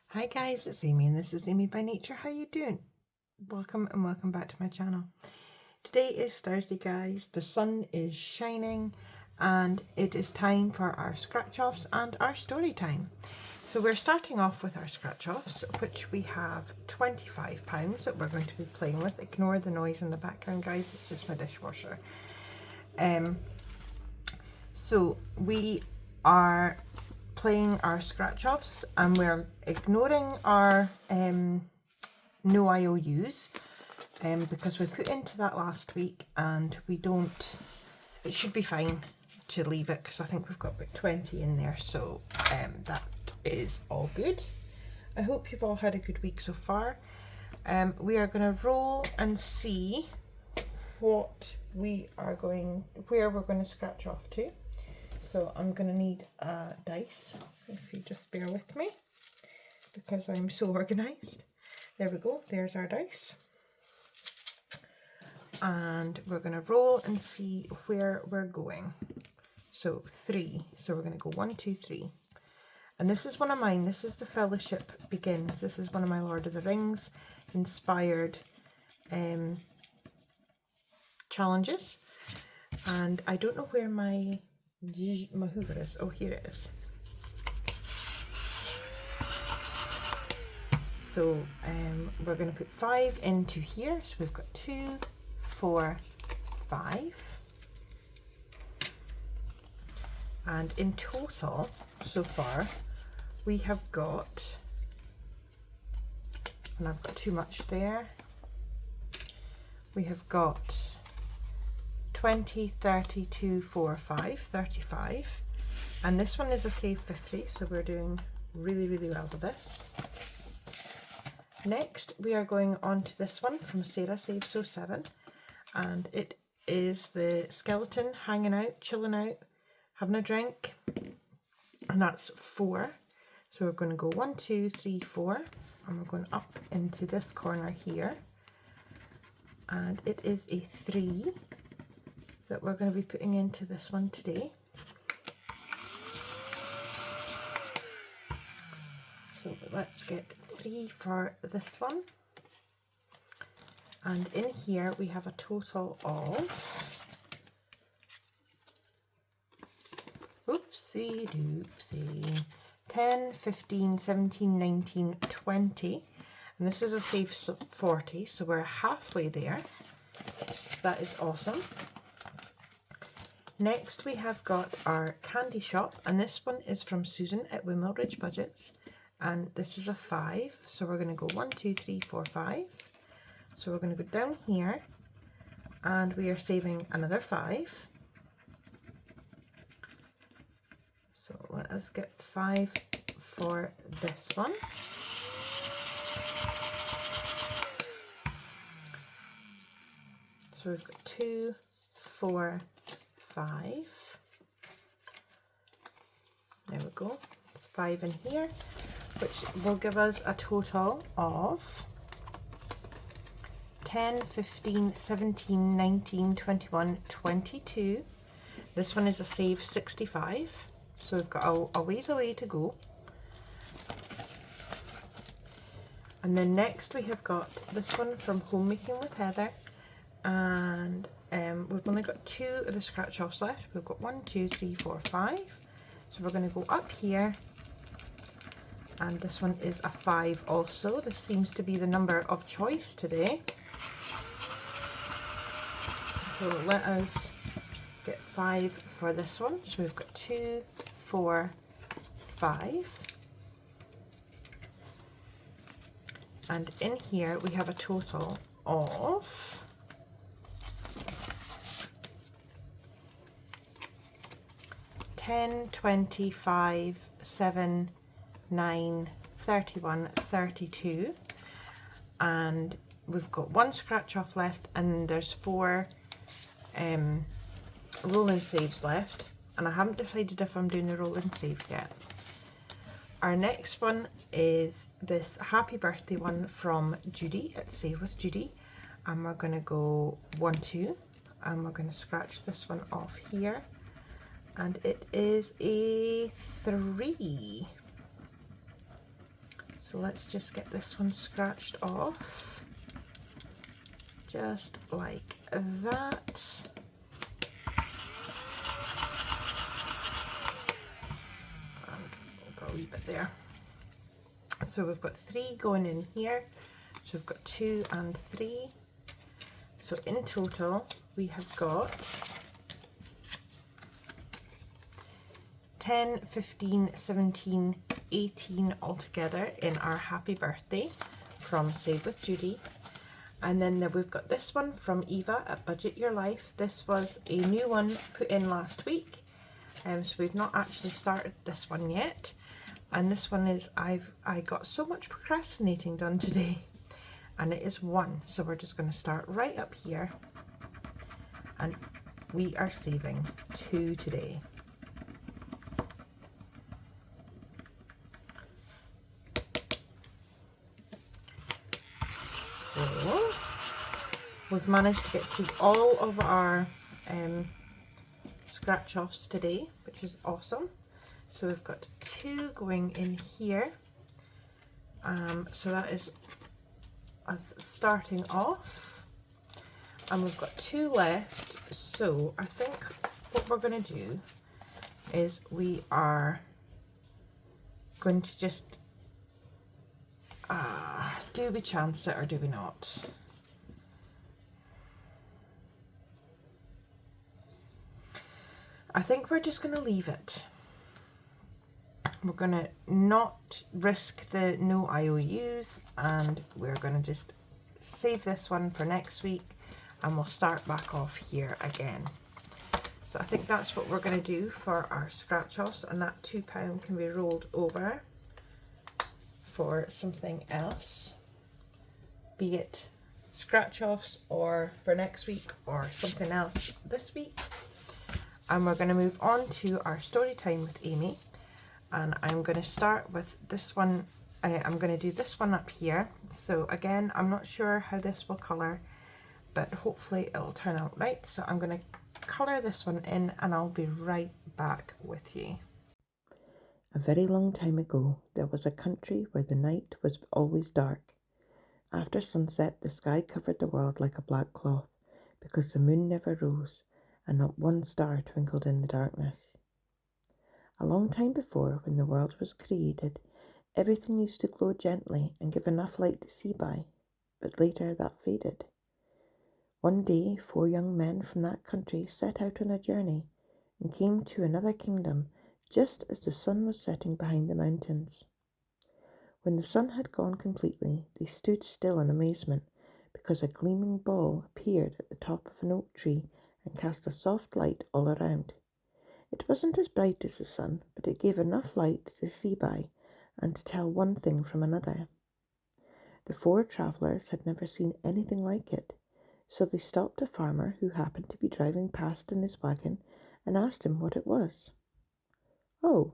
Hi guys, it's Amy and this is Amy by Nature. How you doing? Welcome and welcome back to my channel. Today is Thursday guys, the sun is shining and it is time for our scratch offs and our story time. So we're starting off with our scratch offs, which we have £25 that we're going to be playing with. Ignore the noise in the background guys, it's just my dishwasher. So we are playing our scratch offs and we're ignoring our no IOUs because we put into that last week and we don't, it should be fine to leave it because I think we've got about 20 in there, so that is all good. I hope you've all had a good week so far. We are going to roll and see what we are going, where we're going to scratch off to. So I'm going to need a dice, if you just bear with me, because I'm so organised. There we go, there's our dice. And we're going to roll and see where we're going. So 3, so we're going to go 1, 2, 3. And this is one of mine, this is the Fellowship Begins. This is one of my Lord of the Rings inspired challenges. And I don't know where my hoover is. Oh, here it is. So we're going to put 5 into here. So we've got 2, 4, 5. And in total, so far, we have got, and I've got too much there, we have got 20, 30, 2, 4, 5, 35. And this one is a save 50, so we're doing really, really well with this. Next, we are going on to this one from Sarah Save So 7. And it is the skeleton hanging out, chilling out, having a drink. And that's 4. So we're going to go 1, 2, 3, 4. And we're going up into this corner here. And it is a 3. That we're going to be putting into this one today. So let's get 3 for this one. And in here we have a total of, oopsie doopsie, 10, 15, 17, 19, 20. And this is a save 40, so we're halfway there. That is awesome. Next we have got our candy shop, and this one is from Susan at Wimmeldridge Budgets, and this is a 5, so we're going to go 1, 2, 3, 4, 5. So we're going to go down here and we are saving another 5. So let us get 5 for this one. So we've got 2, 4, 5. There we go. It's 5 in here, which will give us a total of 10, 15, 17, 19, 21, 22. This one is a save 65, so we've got a ways away to go. And then next we have got this one from Homemaking with Heather, and we've only got 2 of the scratch offs left. We've got 1, 2, 3, 4, 5. So we're going to go up here, and this one is a 5 also. This seems to be the number of choice today. So let us get 5 for this one. So we've got 2, 4, 5. And in here we have a total of 10, 25, 7, 9, 31, 32. And we've got 1 scratch off left, and there's 4 roll and saves left, and I haven't decided if I'm doing the roll and save yet. Our next one is this happy birthday one from Judy at Save with Judy, and we're going to go 1, 2, and we're going to scratch this one off here, and it is a 3. So let's just get this one scratched off, just like that. And we've got a wee bit there. So we've got 3 going in here. So we've got 2 and 3. So in total, we have got 10, 15, 17, 18 altogether in our happy birthday from Save with Judy. And then we've got this one from Eva at Budget Your Life. This was a new one put in last week. So we've not actually started this one yet. And this one is, I got so much procrastinating done today. And it is 1. So we're just going to start right up here. And we are saving 2 today. So we've managed to get through all of our scratch offs today, which is awesome. So we've got 2 going in here. So that is us starting off, and we've got 2 left. So I think what we're going to do is we are going to just do we chance it or do we not? I think we're just going to leave it. We're going to not risk the no IOUs, and we're going to just save this one for next week, and we'll start back off here again. So I think that's what we're going to do for our scratch offs, and that £2 can be rolled over for something else, be it scratch offs or for next week or something else this week. And we're going to move on to our story time with Amy. And I'm going to start with this one. I'm going to do this one up here. So again, I'm not sure how this will colour, but hopefully it'll turn out right. So I'm going to colour this one in, and I'll be right back with you. A very long time ago, there was a country where the night was always dark. After sunset, the sky covered the world like a black cloth, because the moon never rose, and not one star twinkled in the darkness. A long time before, when the world was created, everything used to glow gently and give enough light to see by, but later that faded. One day, 4 young men from that country set out on a journey and came to another kingdom just as the sun was setting behind the mountains. When the sun had gone completely, they stood still in amazement, because a gleaming ball appeared at the top of an oak tree and cast a soft light all around. It wasn't as bright as the sun, but it gave enough light to see by and to tell one thing from another. The 4 travellers had never seen anything like it, so they stopped a farmer who happened to be driving past in his wagon and asked him what it was. "Oh,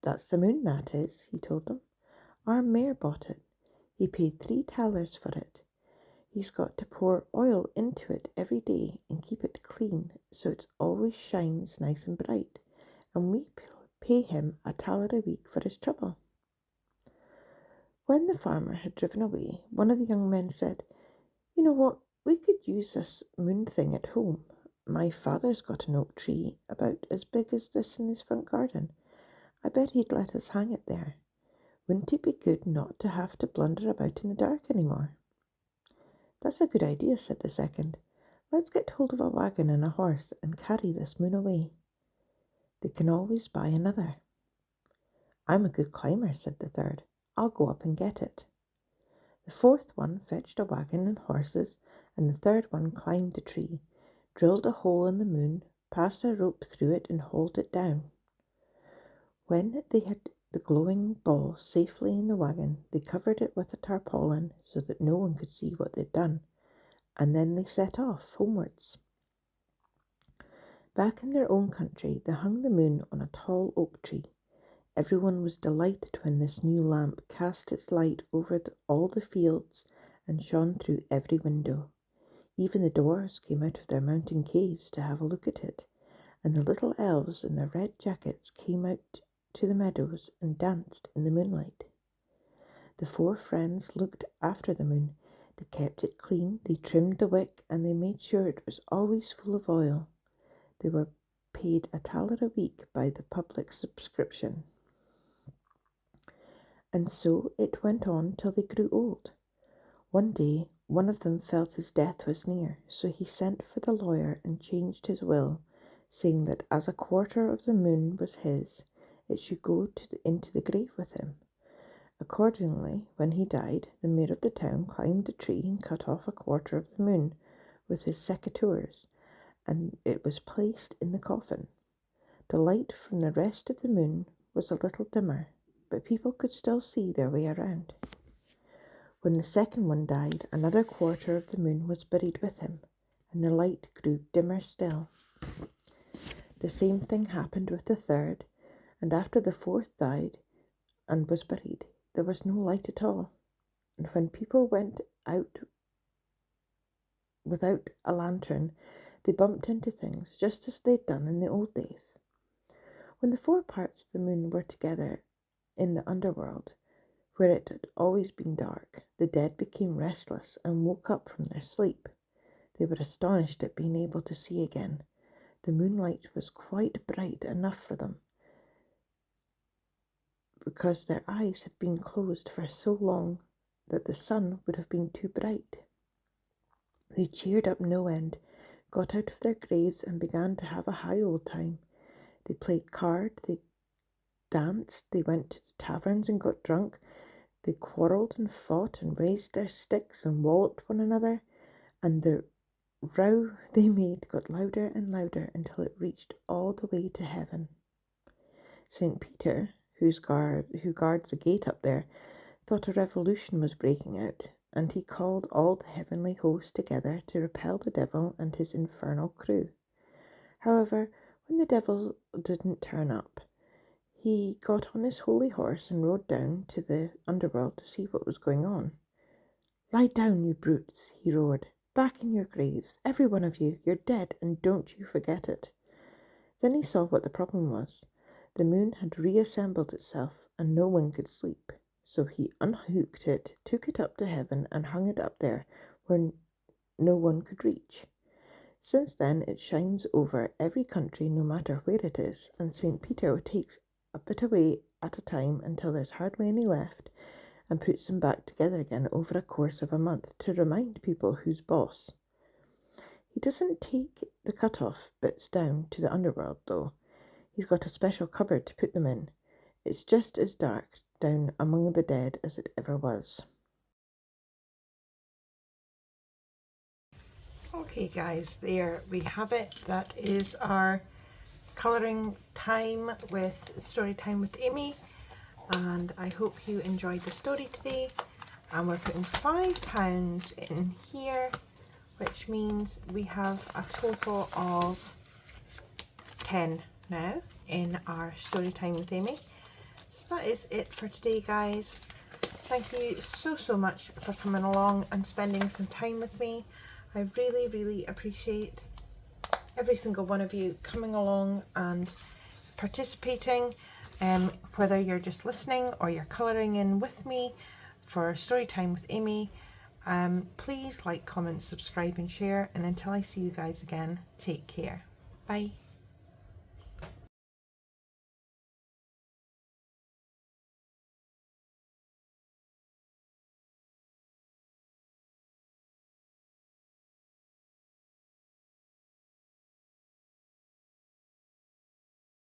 that's the moon, that is," he told them. "Our mayor bought it. He paid 3 thalers for it. He's got to pour oil into it every day and keep it clean so it always shines nice and bright, and we pay him a thaler a week for his trouble." When the farmer had driven away, one of the young men said, "You know what? We could use this moon thing at home. My father's got an oak tree about as big as this in his front garden. I bet he'd let us hang it there. Wouldn't it be good not to have to blunder about in the dark anymore?" "That's a good idea," said the second. "Let's get hold of a wagon and a horse and carry this moon away. They can always buy another." "I'm a good climber," said the third. "I'll go up and get it." The 4th one fetched a wagon and horses, and the 3rd one climbed the tree, drilled a hole in the moon, passed a rope through it and hauled it down. When they had the glowing ball safely in the wagon, they covered it with a tarpaulin so that no one could see what they'd done, and then they set off homewards. Back in their own country, they hung the moon on a tall oak tree. Everyone was delighted when this new lamp cast its light over all the fields and shone through every window. Even the dwarfs came out of their mountain caves to have a look at it, and the little elves in their red jackets came out to the meadows and danced in the moonlight. The 4 friends looked after the moon. They kept it clean, they trimmed the wick, and they made sure it was always full of oil. They were paid $1 a week by the public subscription. And so it went on till they grew old. One day, one of them felt his death was near, so he sent for the lawyer and changed his will, saying that as a quarter of the moon was his, it should go into the grave with him. Accordingly, when he died, the mayor of the town climbed a tree and cut off a quarter of the moon with his secateurs, and it was placed in the coffin. The light from the rest of the moon was a little dimmer, but people could still see their way around. When the second one died, another quarter of the moon was buried with him, and the light grew dimmer still. The same thing happened with the third, and after the fourth died and was buried, there was no light at all. And when people went out without a lantern, they bumped into things, just as they'd done in the old days. When the 4 parts of the moon were together in the underworld, where it had always been dark, the dead became restless and woke up from their sleep. They were astonished at being able to see again. The moonlight was quite bright enough for them, because their eyes had been closed for so long that the sun would have been too bright. They cheered up no end, got out of their graves and began to have a high old time. They played cards, they danced, they went to the taverns and got drunk, they quarrelled and fought and raised their sticks and walloped one another, and the row they made got louder and louder until it reached all the way to heaven. St. Peter, who guards the gate up there, thought a revolution was breaking out, and he called all the heavenly host together to repel the devil and his infernal crew. However, when the devil didn't turn up, he got on his holy horse and rode down to the underworld to see what was going on. "Lie down, you brutes," he roared. "Back in your graves, every one of you. You're dead, and don't you forget it." Then he saw what the problem was. The moon had reassembled itself, and no one could sleep. So he unhooked it, took it up to heaven, and hung it up there where no one could reach. Since then, it shines over every country, no matter where it is, and St. Peter takes a bit away at a time until there's hardly any left, and puts them back together again over a course of a month to remind people who's boss. He doesn't take the cut-off bits down to the underworld, though. He's got a special cupboard to put them in. It's just as dark down among the dead as it ever was. Okay guys, there we have it. That is our colouring time with story time with Amy, and I hope you enjoyed the story today. And we're putting £5 in here, which means we have a total of 10 now in our story time with Amy. So that is it for today, guys. Thank you so much for coming along and spending some time with me. I really appreciate every single one of you coming along and participating, whether you're just listening or you're colouring in with me for story time with Amy. Please like, comment, subscribe and share, and until I see you guys again, take care. Bye.